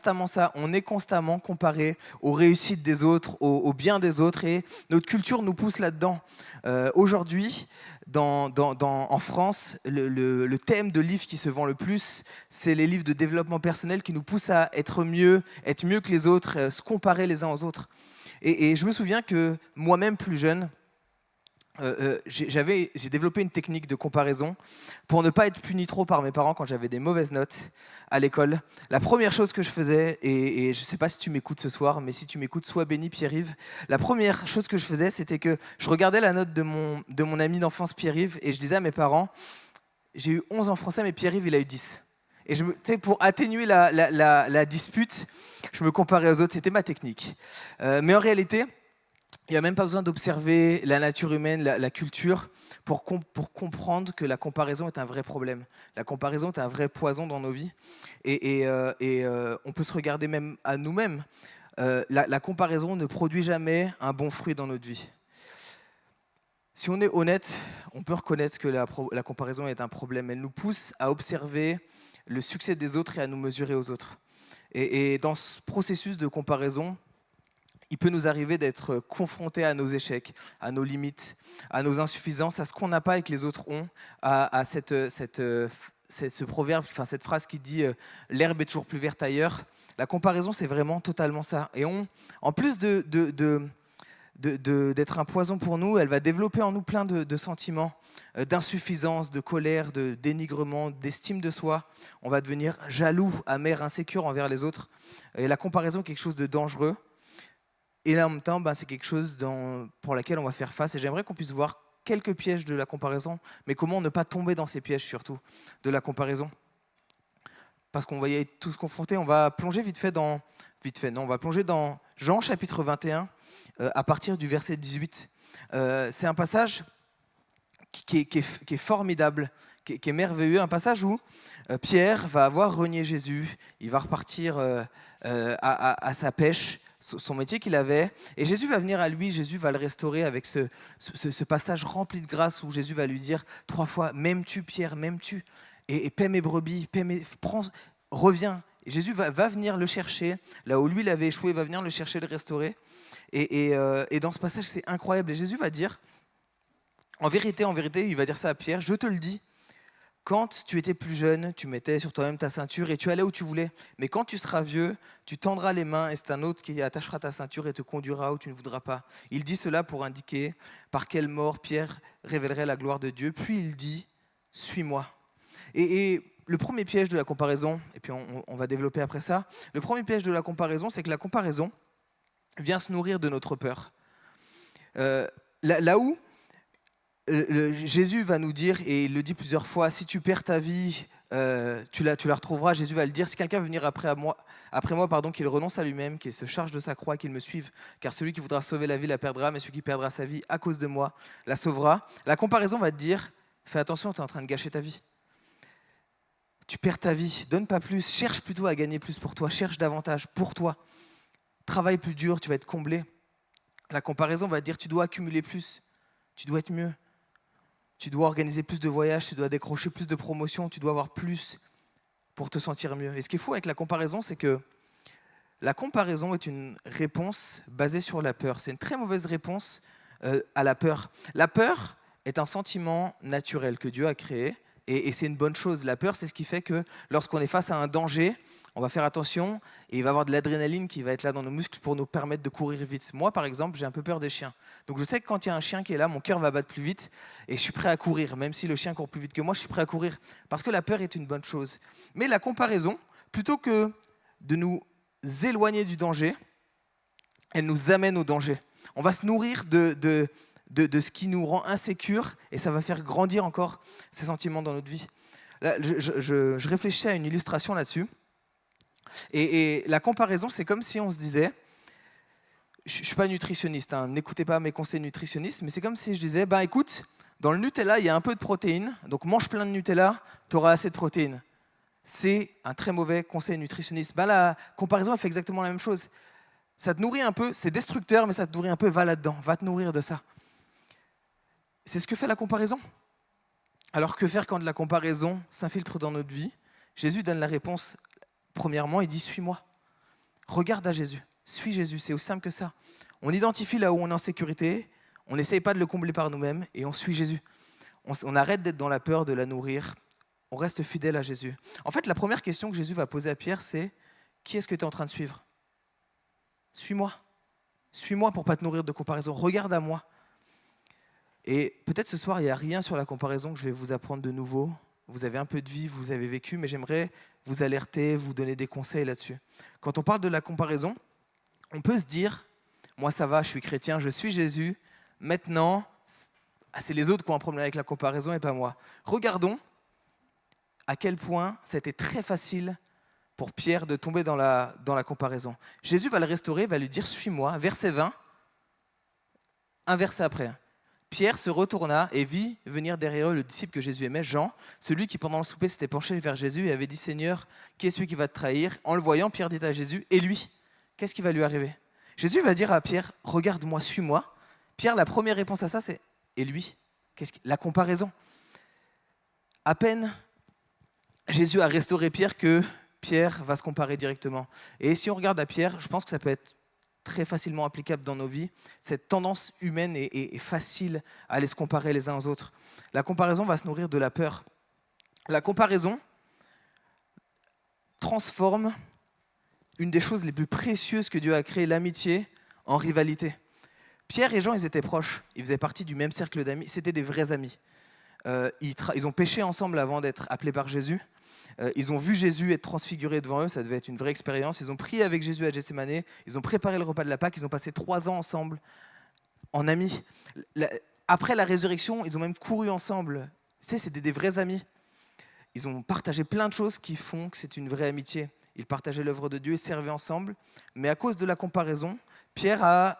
constamment ça, on est constamment comparé aux réussites des autres, au bien des autres, et notre culture nous pousse là-dedans. Aujourd'hui, en France, le thème de livre qui se vend le plus, c'est les livres de développement personnel qui nous poussent à être mieux que les autres, se comparer les uns aux autres. Et je me souviens que moi-même, plus jeune, j'ai développé une technique de comparaison pour ne pas être puni trop par mes parents quand j'avais des mauvaises notes à l'école. La première chose que je faisais, et je ne sais pas si tu m'écoutes ce soir, mais si tu m'écoutes, sois béni Pierre-Yves. La première chose que je faisais, c'était que je regardais la note de mon ami d'enfance Pierre-Yves et je disais à mes parents, j'ai eu 11 en français, mais Pierre-Yves, il a eu 10. Et pour atténuer la dispute, je me comparais aux autres, c'était ma technique. Mais en réalité, il n'y a même pas besoin d'observer la nature humaine, la culture, pour comprendre que la comparaison est un vrai problème. La comparaison est un vrai poison dans nos vies. On peut se regarder même à nous-mêmes. La comparaison ne produit jamais un bon fruit dans notre vie. Si on est honnête, on peut reconnaître que la comparaison est un problème. Elle nous pousse à observer le succès des autres et à nous mesurer aux autres. Et dans ce processus de comparaison, il peut nous arriver d'être confrontés à nos échecs, à nos limites, à nos insuffisances, à ce qu'on n'a pas et que les autres ont, à ce proverbe, enfin cette phrase qui dit « l'herbe est toujours plus verte ailleurs ». La comparaison, c'est vraiment totalement ça. Et en plus d'être un poison pour nous, elle va développer en nous plein de sentiments, d'insuffisance, de colère, de dénigrement, d'estime de soi. On va devenir jaloux, amer, insécure envers les autres. Et la comparaison est quelque chose de dangereux. Et là, en même temps, c'est quelque chose pour laquelle on va faire face. Et j'aimerais qu'on puisse voir quelques pièges de la comparaison, mais comment ne pas tomber dans ces pièges, surtout, de la comparaison. Parce qu'on va y être tous confrontés. On va plonger on va plonger dans Jean, chapitre 21, à partir du verset 18. C'est un passage qui est formidable, qui est merveilleux. Un passage où Pierre va avoir renié Jésus. Il va repartir à sa pêche, son métier qu'il avait, et Jésus va venir à lui, Jésus va le restaurer avec ce passage rempli de grâce où Jésus va lui dire 3 fois « M'aimes-tu Pierre, m'aimes-tu » et paie mes brebis, reviens. Et Jésus va venir le chercher, là où lui il avait échoué, va venir le chercher, le restaurer. Et dans ce passage, c'est incroyable. Et Jésus va dire, en vérité, il va dire ça à Pierre, « Je te le dis, quand tu étais plus jeune, tu mettais sur toi-même ta ceinture et tu allais où tu voulais. Mais quand tu seras vieux, tu tendras les mains et c'est un autre qui attachera ta ceinture et te conduira où tu ne voudras pas. » Il dit cela pour indiquer par quelle mort Pierre révélerait la gloire de Dieu. Puis il dit « Suis-moi ». Et le premier piège de la comparaison, et puis on va développer après ça, le premier piège de la comparaison, c'est que la comparaison vient se nourrir de notre peur. Là où Jésus va nous dire, et il le dit plusieurs fois, si tu perds ta vie, tu la retrouveras. Jésus va le dire, si quelqu'un veut venir après moi, qu'il renonce à lui-même, qu'il se charge de sa croix, qu'il me suive. Car celui qui voudra sauver la vie la perdra, mais celui qui perdra sa vie à cause de moi la sauvera. La comparaison va te dire, fais attention, tu es en train de gâcher ta vie. Tu perds ta vie, donne pas plus, cherche plutôt à gagner plus pour toi, cherche davantage pour toi. Travaille plus dur, tu vas être comblé. La comparaison va te dire, tu dois accumuler plus, tu dois être mieux. Tu dois organiser plus de voyages, tu dois décrocher plus de promotions, tu dois avoir plus pour te sentir mieux. Et ce qui est fou avec la comparaison, c'est que la comparaison est une réponse basée sur la peur. C'est une très mauvaise réponse à la peur. La peur est un sentiment naturel que Dieu a créé et c'est une bonne chose. La peur, c'est ce qui fait que lorsqu'on est face à un danger, on va faire attention et il va y avoir de l'adrénaline qui va être là dans nos muscles pour nous permettre de courir vite. Moi, par exemple, j'ai un peu peur des chiens. Donc je sais que quand il y a un chien qui est là, mon cœur va battre plus vite et je suis prêt à courir. Même si le chien court plus vite que moi, je suis prêt à courir parce que la peur est une bonne chose. Mais la comparaison, plutôt que de nous éloigner du danger, elle nous amène au danger. On va se nourrir de ce qui nous rend insécures et ça va faire grandir encore ces sentiments dans notre vie. Là, je réfléchissais à une illustration là-dessus. Et la comparaison, c'est comme si on se disait, je ne suis pas nutritionniste, hein, n'écoutez pas mes conseils nutritionnistes, mais c'est comme si je disais, écoute, dans le Nutella, il y a un peu de protéines, donc mange plein de Nutella, tu auras assez de protéines. C'est un très mauvais conseil nutritionniste. La comparaison, elle fait exactement la même chose. Ça te nourrit un peu, c'est destructeur, mais ça te nourrit un peu, va là-dedans, va te nourrir de ça. C'est ce que fait la comparaison. Alors que faire quand de la comparaison s'infiltre dans notre vie? Jésus donne la réponse. Premièrement, il dit « Suis-moi ». Regarde à Jésus, suis Jésus, c'est aussi simple que ça. On identifie là où on est en sécurité, on n'essaye pas de le combler par nous-mêmes et on suit Jésus. On arrête d'être dans la peur de la nourrir, on reste fidèle à Jésus. En fait, la première question que Jésus va poser à Pierre, c'est « Qui est-ce que tu es en train de suivre ?» Suis-moi. Suis-moi pour ne pas te nourrir de comparaison. Regarde à moi. Et peut-être ce soir, il n'y a rien sur la comparaison que je vais vous apprendre de nouveau. Vous avez un peu de vie, vous avez vécu, mais j'aimerais vous alerter, vous donner des conseils là-dessus. Quand on parle de la comparaison, on peut se dire « Moi, ça va, je suis chrétien, je suis Jésus. Maintenant, c'est les autres qui ont un problème avec la comparaison et pas moi. » Regardons à quel point c'était très facile pour Pierre de tomber dans la comparaison. Jésus va le restaurer, va lui dire « Suis-moi », verset 20, un verset après. Pierre se retourna et vit venir derrière eux le disciple que Jésus aimait, Jean, celui qui pendant le souper s'était penché vers Jésus et avait dit « Seigneur, qui est celui qui va te trahir ?» En le voyant, Pierre dit à Jésus « Et lui, qu'est-ce qui va lui arriver ?» Jésus va dire à Pierre « Regarde-moi, suis-moi ». Pierre, la première réponse à ça, c'est « Et lui ?» La comparaison. À peine Jésus a restauré Pierre que Pierre va se comparer directement. Et si on regarde à Pierre, je pense que ça peut être très facilement applicable dans nos vies. Cette tendance humaine est facile à aller se comparer les uns aux autres. La comparaison va se nourrir de la peur. La comparaison transforme une des choses les plus précieuses que Dieu a créées, l'amitié, en rivalité. Pierre et Jean, ils étaient proches. Ils faisaient partie du même cercle d'amis. C'était des vrais amis. Ils ont péché ensemble avant d'être appelés par Jésus. Ils ont vu Jésus être transfiguré devant eux, ça devait être une vraie expérience. Ils ont prié avec Jésus à Gethsémanée, ils ont préparé le repas de la Pâque, ils ont passé 3 ans ensemble, en amis. Après la résurrection, ils ont même couru ensemble. C'était des vrais amis. Ils ont partagé plein de choses qui font que c'est une vraie amitié. Ils partageaient l'œuvre de Dieu et servaient ensemble. Mais à cause de la comparaison, Pierre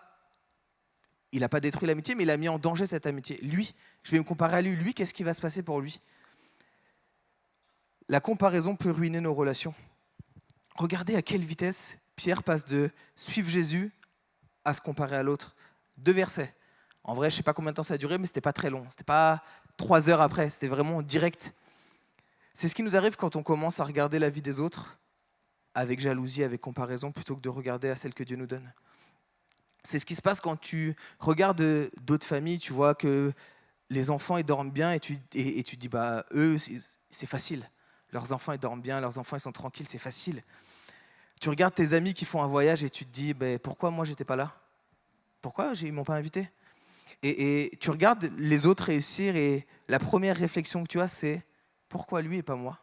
il n'a pas détruit l'amitié, mais il a mis en danger cette amitié. Lui, je vais me comparer à lui. Lui, qu'est-ce qui va se passer pour lui ? La comparaison peut ruiner nos relations. Regardez à quelle vitesse Pierre passe de suivre Jésus à se comparer à l'autre. 2 versets. En vrai, je ne sais pas combien de temps ça a duré, mais ce n'était pas très long. Ce n'était pas 3 heures après, c'était vraiment direct. C'est ce qui nous arrive quand on commence à regarder la vie des autres avec jalousie, avec comparaison, plutôt que de regarder à celle que Dieu nous donne. C'est ce qui se passe quand tu regardes d'autres familles, tu vois que les enfants ils dorment bien et tu te dis, bah, eux, c'est facile. Leurs enfants, ils dorment bien, leurs enfants, ils sont tranquilles, c'est facile. Tu regardes tes amis qui font un voyage et tu te dis, pourquoi moi, j'étais pas là ? Pourquoi ils m'ont pas invité ? Et tu regardes les autres réussir et la première réflexion que tu as, c'est, pourquoi lui et pas moi ?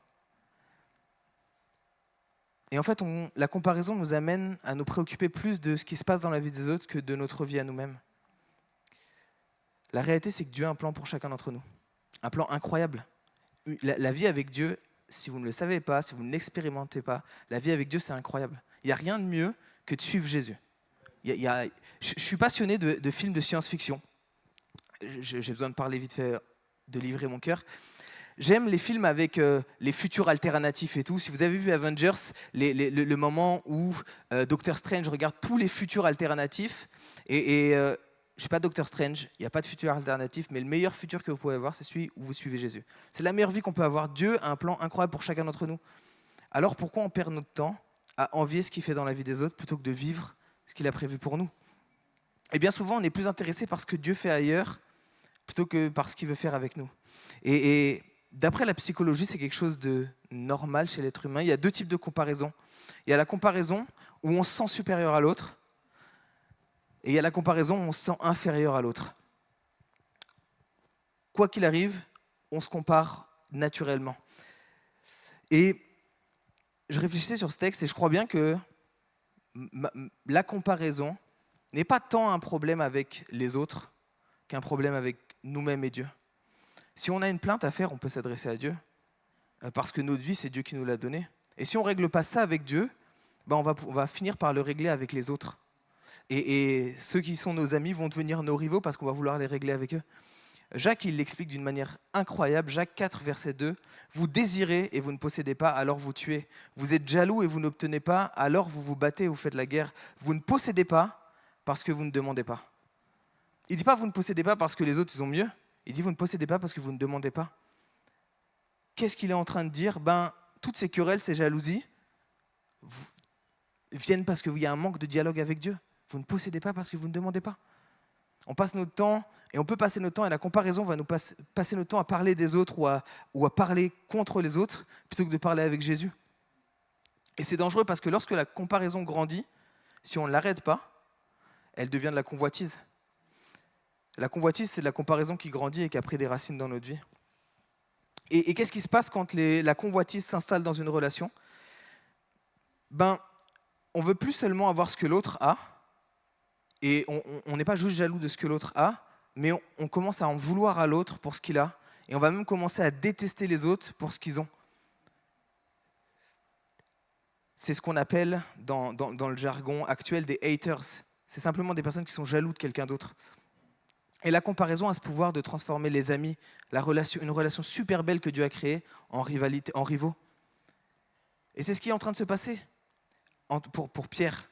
Et en fait, la comparaison nous amène à nous préoccuper plus de ce qui se passe dans la vie des autres que de notre vie à nous-mêmes. La réalité, c'est que Dieu a un plan pour chacun d'entre nous. Un plan incroyable. La vie avec Dieu, si vous ne le savez pas, si vous ne l'expérimentez pas, la vie avec Dieu, c'est incroyable. Il n'y a rien de mieux que de suivre Jésus. Je suis passionné de films de science-fiction. J'ai besoin de parler vite fait, de livrer mon cœur. J'aime les films avec les futurs alternatifs et tout. Si vous avez vu Avengers, le moment où Doctor Strange regarde tous les futurs alternatifs, je ne suis pas Doctor Strange, il n'y a pas de futur alternatif, mais le meilleur futur que vous pouvez avoir, c'est celui où vous suivez Jésus. C'est la meilleure vie qu'on peut avoir. Dieu a un plan incroyable pour chacun d'entre nous. Alors pourquoi on perd notre temps à envier ce qu'il fait dans la vie des autres plutôt que de vivre ce qu'il a prévu pour nous ? Et bien souvent, on est plus intéressé par ce que Dieu fait ailleurs plutôt que par ce qu'il veut faire avec nous. Et d'après la psychologie, c'est quelque chose de normal chez l'être humain. Il y a 2 types de comparaison. Il y a la comparaison où on se sent supérieur à l'autre, et il y a la comparaison où on se sent inférieur à l'autre. Quoi qu'il arrive, on se compare naturellement. Et je réfléchissais sur ce texte et je crois bien que la comparaison n'est pas tant un problème avec les autres qu'un problème avec nous-mêmes et Dieu. Si on a une plainte à faire, on peut s'adresser à Dieu, parce que notre vie, c'est Dieu qui nous l'a donnée. Et si on ne règle pas ça avec Dieu, on va finir par le régler avec les autres. Et ceux qui sont nos amis vont devenir nos rivaux parce qu'on va vouloir les régler avec eux. Jacques, il l'explique d'une manière incroyable. Jacques 4, verset 2. « Vous désirez et vous ne possédez pas, alors vous tuez. Vous êtes jaloux et vous n'obtenez pas, alors vous vous battez et vous faites la guerre. Vous ne possédez pas parce que vous ne demandez pas. » Il ne dit pas « vous ne possédez pas parce que les autres ils ont mieux ». Il dit « vous ne possédez pas parce que vous ne demandez pas ». Qu'est-ce qu'il est en train de dire ? Toutes ces querelles, ces jalousies, viennent parce qu'il y a un manque de dialogue avec Dieu. Vous ne possédez pas parce que vous ne demandez pas. On passe notre temps, et on peut passer notre temps, et la comparaison va nous passer notre temps à parler des autres ou à parler contre les autres, plutôt que de parler avec Jésus. Et c'est dangereux parce que lorsque la comparaison grandit, si on ne l'arrête pas, elle devient de la convoitise. La convoitise, c'est de la comparaison qui grandit et qui a pris des racines dans notre vie. Et qu'est-ce qui se passe quand la convoitise s'installe dans une relation ? On ne veut plus seulement avoir ce que l'autre a, et on n'est pas juste jaloux de ce que l'autre a, mais on commence à en vouloir à l'autre pour ce qu'il a, et on va même commencer à détester les autres pour ce qu'ils ont. C'est ce qu'on appelle dans le jargon actuel des haters. C'est simplement des personnes qui sont jaloux de quelqu'un d'autre. Et la comparaison a ce pouvoir de transformer les amis, une relation super belle que Dieu a créée, en rivalité, en rivaux. Et c'est ce qui est en train de se passer pour Pierre.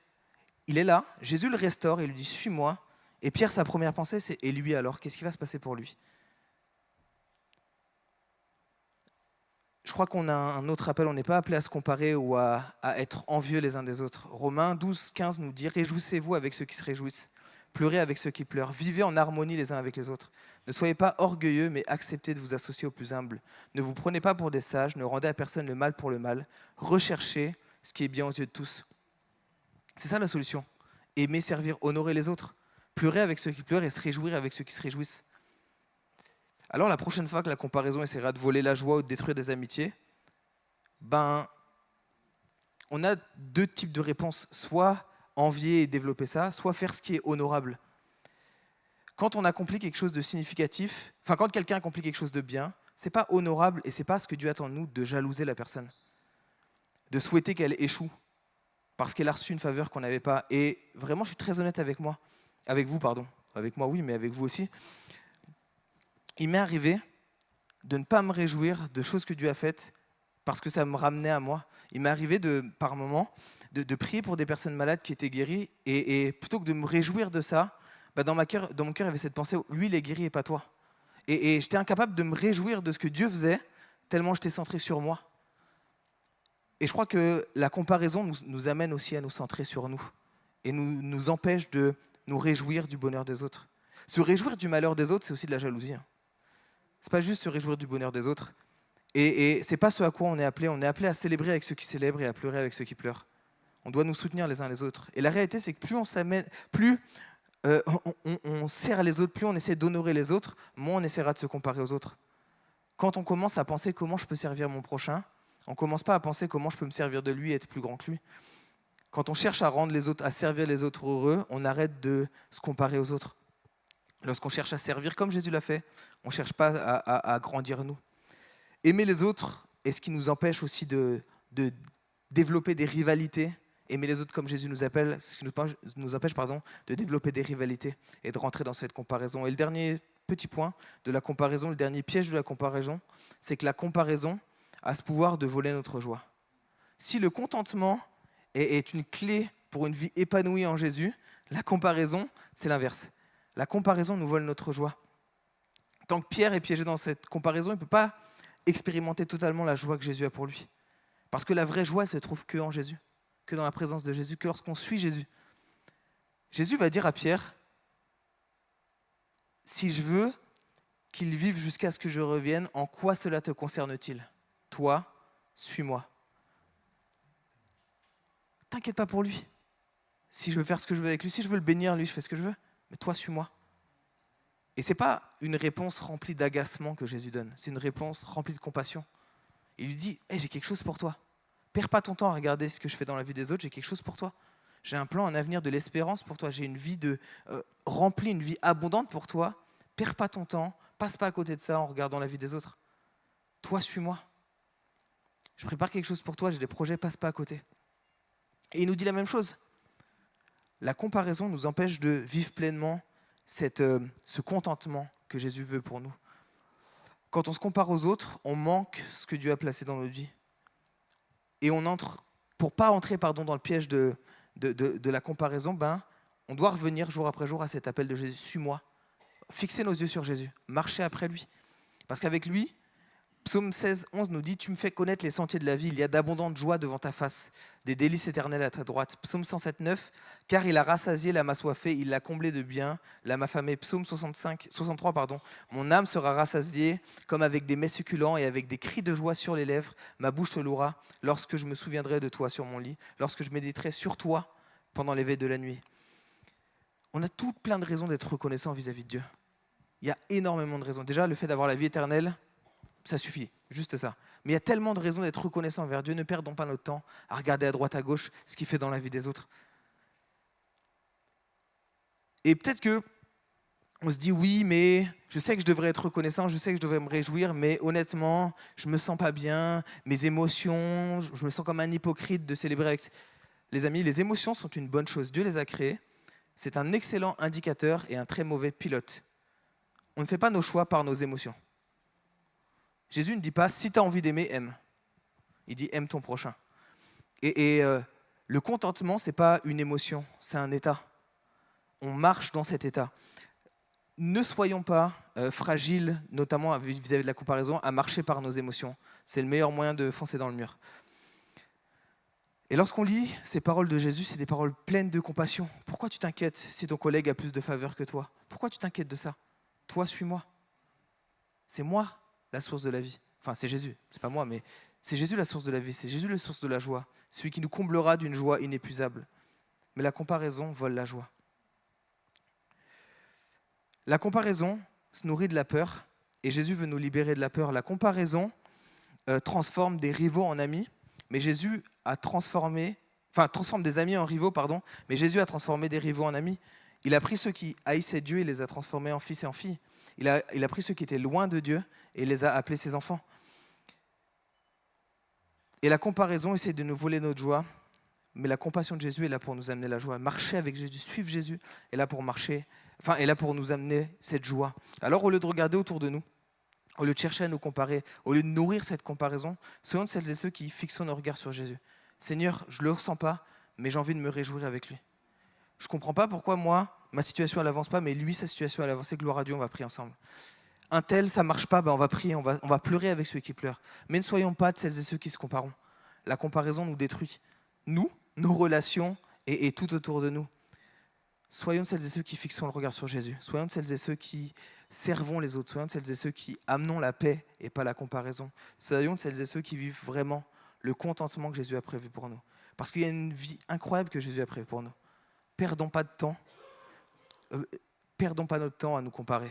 Il est là, Jésus le restaure, il lui dit « Suis-moi ». Et Pierre, sa première pensée, c'est « Et lui alors, qu'est-ce qui va se passer pour lui ?» Je crois qu'on a un autre appel, on n'est pas appelé à se comparer ou à être envieux les uns des autres. Romains 12, 15 nous dit « Réjouissez-vous avec ceux qui se réjouissent, pleurez avec ceux qui pleurent, vivez en harmonie les uns avec les autres. Ne soyez pas orgueilleux, mais acceptez de vous associer aux plus humbles. Ne vous prenez pas pour des sages, ne rendez à personne le mal pour le mal. Recherchez ce qui est bien aux yeux de tous. » C'est ça la solution. Aimer, servir, honorer les autres. Pleurer avec ceux qui pleurent et se réjouir avec ceux qui se réjouissent. Alors la prochaine fois que la comparaison essaiera de voler la joie ou de détruire des amitiés, on a deux types de réponses. Soit envier et développer ça, soit faire ce qui est honorable. Quand on accomplit quelque chose de significatif, quand quelqu'un accomplit quelque chose de bien, c'est pas honorable et c'est pas ce que Dieu attend de nous de jalouser la personne, de souhaiter qu'elle échoue parce qu'elle a reçu une faveur qu'on n'avait pas. Et vraiment, je suis très honnête avec moi, avec vous, pardon. Avec moi, oui, mais avec vous aussi. Il m'est arrivé de ne pas me réjouir de choses que Dieu a faites parce que ça me ramenait à moi. Il m'est arrivé par moments de prier pour des personnes malades qui étaient guéries et plutôt que de me réjouir de ça, dans mon cœur, il y avait cette pensée, lui il est guéri et pas toi. Et j'étais incapable de me réjouir de ce que Dieu faisait tellement j'étais centré sur moi. Et je crois que la comparaison nous amène aussi à nous centrer sur nous et nous empêche de nous réjouir du bonheur des autres. Se réjouir du malheur des autres, c'est aussi de la jalousie. C'est pas juste se réjouir du bonheur des autres. Et c'est pas ce à quoi on est appelé. On est appelé à célébrer avec ceux qui célèbrent et à pleurer avec ceux qui pleurent. On doit nous soutenir les uns les autres. Et la réalité, c'est que plus on sert les autres, plus on essaie d'honorer les autres, moins on essaiera de se comparer aux autres. Quand on commence à penser comment je peux servir mon prochain, on ne commence pas à penser comment je peux me servir de lui et être plus grand que lui. Quand on cherche à rendre les autres, à servir les autres heureux, on arrête de se comparer aux autres. Lorsqu'on cherche à servir comme Jésus l'a fait, on ne cherche pas à grandir nous. Aimer les autres est ce qui nous empêche aussi de développer des rivalités. Aimer les autres comme Jésus nous appelle, c'est ce qui nous empêche de développer des rivalités et de rentrer dans cette comparaison. Et le dernier petit point de la comparaison, le dernier piège de la comparaison, c'est que la comparaison a ce pouvoir de voler notre joie. Si le contentement est une clé pour une vie épanouie en Jésus, la comparaison, c'est l'inverse. La comparaison nous vole notre joie. Tant que Pierre est piégé dans cette comparaison, il ne peut pas expérimenter totalement la joie que Jésus a pour lui. Parce que la vraie joie, elle se trouve que en Jésus, que dans la présence de Jésus, que lorsqu'on suit Jésus. Jésus va dire à Pierre, « Si je veux qu'il vive jusqu'à ce que je revienne, en quoi cela te concerne-t-il ? Toi, suis-moi. » T'inquiète pas pour lui. Si je veux faire ce que je veux avec lui, si je veux le bénir, lui, je fais ce que je veux. Mais toi, suis-moi. Et ce n'est pas une réponse remplie d'agacement que Jésus donne. C'est une réponse remplie de compassion. Il lui dit, hey, j'ai quelque chose pour toi. Perds pas ton temps à regarder ce que je fais dans la vie des autres, j'ai quelque chose pour toi. J'ai un plan, un avenir de l'espérance pour toi. J'ai une vie remplie, une vie abondante pour toi. Perds pas ton temps, passe pas à côté de ça en regardant la vie des autres. Toi, suis-moi. Je prépare quelque chose pour toi, j'ai des projets, passe pas à côté. Et il nous dit la même chose. La comparaison nous empêche de vivre pleinement ce contentement que Jésus veut pour nous. Quand on se compare aux autres, on manque ce que Dieu a placé dans notre vie. Et pour ne pas entrer dans le piège de la comparaison, on doit revenir jour après jour à cet appel de Jésus, suis-moi. Fixer nos yeux sur Jésus, marcher après lui. Parce qu'avec lui, Psaume 16, 11 nous dit « Tu me fais connaître les sentiers de la vie, il y a d'abondantes joies devant ta face, des délices éternelles à ta droite. » Psaume 107, 9 « Car il a rassasié l'âme assoiffée, il l'a comblée de bien, l'âme affamée. » Psaume 63, « Mon âme sera rassasiée comme avec des mets succulents et avec des cris de joie sur les lèvres. Ma bouche te louera lorsque je me souviendrai de toi sur mon lit, lorsque je méditerai sur toi pendant les veilles de la nuit. » On a toutes plein de raisons d'être reconnaissants vis-à-vis de Dieu. Il y a énormément de raisons. Déjà, le fait d'avoir la vie éternelle, ça suffit, juste ça. Mais il y a tellement de raisons d'être reconnaissants envers Dieu. Ne perdons pas notre temps à regarder à droite, à gauche ce qu'il fait dans la vie des autres. Et peut-être que on se dit oui, mais je sais que je devrais être reconnaissant, je sais que je devrais me réjouir, mais honnêtement, je me sens pas bien, mes émotions, je me sens comme un hypocrite de célébrer avec... Les amis, les émotions sont une bonne chose. Dieu les a créées. C'est un excellent indicateur et un très mauvais pilote. On ne fait pas nos choix par nos émotions. Jésus ne dit pas « si tu as envie d'aimer, aime ». Il dit « aime ton prochain ». Et le contentement, ce n'est pas une émotion, c'est un état. On marche dans cet état. Ne soyons pas fragiles, notamment vis-à-vis de la comparaison, à marcher par nos émotions. C'est le meilleur moyen de foncer dans le mur. Et lorsqu'on lit ces paroles de Jésus, c'est des paroles pleines de compassion. Pourquoi tu t'inquiètes si ton collègue a plus de faveur que toi? Pourquoi tu t'inquiètes de ça? Toi, suis-moi. C'est moi la source de la vie. Enfin, c'est Jésus, c'est pas moi, mais c'est Jésus la source de la vie, c'est Jésus la source de la joie, celui qui nous comblera d'une joie inépuisable. Mais la comparaison vole la joie. La comparaison se nourrit de la peur, et Jésus veut nous libérer de la peur. La comparaison transforme des rivaux en amis, mais Jésus a transforme des amis en rivaux, mais Jésus a transformé des rivaux en amis. Il a pris ceux qui haïssaient Dieu et les a transformés en fils et en filles. Il a pris ceux qui étaient loin de Dieu et les a appelés ses enfants. Et la comparaison essaie de nous voler notre joie, mais la compassion de Jésus est là pour nous amener la joie. Marcher avec Jésus, suivre Jésus est là pour nous amener cette joie. Alors au lieu de regarder autour de nous, au lieu de chercher à nous comparer, au lieu de nourrir cette comparaison, soyons de celles et ceux qui fixent nos regards sur Jésus. Seigneur, je ne le ressens pas, mais j'ai envie de me réjouir avec lui. Je ne comprends pas pourquoi moi, ma situation elle n'avance pas, mais lui, sa situation elle avance. Gloire à Dieu, on va prier ensemble. Un tel, ça ne marche pas, on va prier, on va pleurer avec ceux qui pleurent. Mais ne soyons pas de celles et ceux qui se comparent. La comparaison nous détruit. Nous, nos relations et tout autour de nous. Soyons de celles et ceux qui fixons le regard sur Jésus. Soyons de celles et ceux qui servons les autres. Soyons de celles et ceux qui amenons la paix et pas la comparaison. Soyons de celles et ceux qui vivent vraiment le contentement que Jésus a prévu pour nous. Parce qu'il y a une vie incroyable que Jésus a prévue pour nous. Perdons pas de temps. Perdons pas notre temps à nous comparer.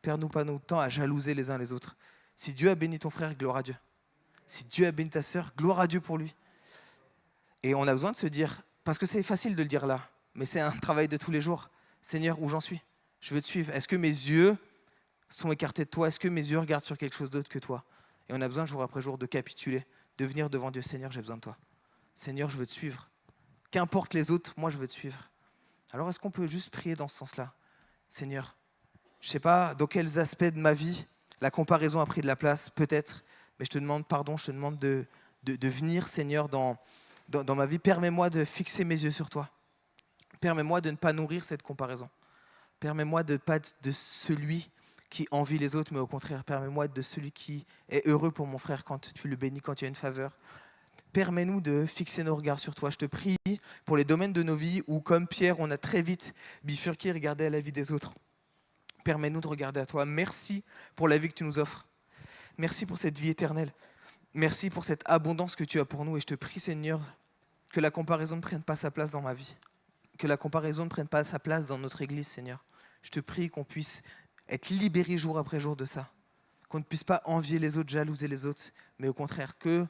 Perdons pas notre temps à jalouser les uns les autres. Si Dieu a béni ton frère, gloire à Dieu. Si Dieu a béni ta sœur, gloire à Dieu pour lui. Et on a besoin de se dire, parce que c'est facile de le dire là, mais c'est un travail de tous les jours. Seigneur, où j'en suis? Je veux te suivre. Est-ce que mes yeux sont écartés de toi? Est-ce que mes yeux regardent sur quelque chose d'autre que toi? Et on a besoin jour après jour de capituler, de venir devant Dieu. Seigneur, j'ai besoin de toi. Seigneur, je veux te suivre. Qu'importe les autres, moi je veux te suivre. Alors est-ce qu'on peut juste prier dans ce sens-là? Seigneur, je ne sais pas dans quels aspects de ma vie la comparaison a pris de la place, peut-être, mais je te demande pardon, je te demande de venir, Seigneur, dans ma vie. Permets-moi de fixer mes yeux sur toi. Permets-moi de ne pas nourrir cette comparaison. Permets-moi de ne pas être de celui qui envie les autres, mais au contraire, permets-moi de celui qui est heureux pour mon frère quand tu le bénis, quand il y a une faveur. Permets-nous de fixer nos regards sur toi. Je te prie pour les domaines de nos vies où, comme Pierre, on a très vite bifurqué et regardé à la vie des autres. Permets-nous de regarder à toi. Merci pour la vie que tu nous offres. Merci pour cette vie éternelle. Merci pour cette abondance que tu as pour nous. Et je te prie, Seigneur, que la comparaison ne prenne pas sa place dans ma vie. Que la comparaison ne prenne pas sa place dans notre Église, Seigneur. Je te prie qu'on puisse être libérés jour après jour de ça. Qu'on ne puisse pas envier les autres, jalouser les autres, mais au contraire, que